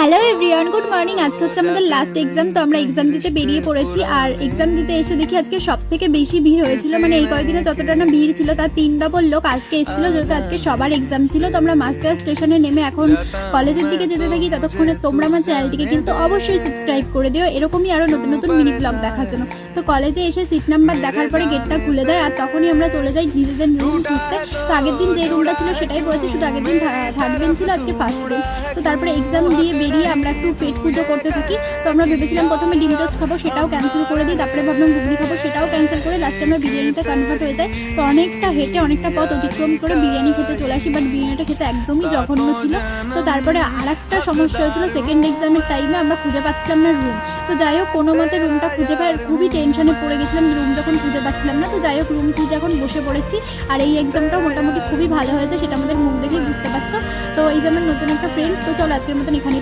Hello everyone, good morning. আজকে হচ্ছে আমাদের লাস্ট এক্সাম। তো আমরা এক্সাম দিতে বেরিয়ে পড়েছি। আর এক্সাম দিতে এসে দেখি আজকে সব থেকে বেশি ভিড় হয়েছিল। মানে এই কয়েকদিনে যতটা না ভিড় ছিল তার 3 ডবল লোক আজকে এসেছিল, যেহেতু আজকে সবার এক্সাম ছিল। তো আমরা মাস্টার স্টেশনে নেমে এখন কলেজের দিকে যেতে থাকি। ততক্ষণে তোমরা আমার চ্যানেলটিকে কিন্তু অবশ্যই সাবস্ক্রাইব করে দিও, এরকমই আরো নতুন নতুন মিনি ব্লগ দেখার জন্য। তো কলেজে এসে সিট নাম্বার দেখার পরে গেটটা খুলে দেয়, আর তখনই আমরা চলে যাই নিজেদের রুম খুঁজতে। তো আগের দিন যে রুমটা ছিল সেটাই পড়েছি, শুধু আগের দিন থার্ড বেঞ্চ ছিল, আজকে ফার্স্ট বেঞ্চ। তো তারপরে এক্সাম দিয়ে বেরিয়ে আমরা একটু পেট পুজো করতে থাকি। তো আমরা ভেবেছিলাম প্রথমে ডিম টোস্ট খাবো, সেটাও ক্যান্সেল করে দিই। তারপরে ভাবলাম ঘুগনি খাবো, সেটাও ক্যান্সেল করে লাস্টে আমরা বিরিয়ানিতে কনভার্ট হয়ে যাই। তো অনেকটা হেঁটে অনেকটা পথ অতিক্রম করে বিরিয়ানি খেতে চলে আসি, বাট বিরিয়ানিটা খেতে একদমই জঘন্য ছিল। তো তারপরে আর একটা সমস্যা হয়েছিল, সেকেন্ড এক্সামের টাইমে আমরা খুঁজে পাচ্ছিলাম না রুম। তো যাই হোক, কোনো মতে রুমটা খুঁজে পাই, খুবই টেনশনে পড়ে গেছিলাম রুম যখন খুঁজে পাচ্ছিলাম না। তো যাই হোক, রুম খুঁজে এখন বসে পড়েছি। আর এই এক্সামটাও মোটামুটি খুবই ভালো হয়েছে, সেটা আমাদের মুখ দেখেই বুঝতে পারছো। তো এই যে আমার নতুন একটা ফ্রেন্ড। তো চলো আজকের মতন এখানে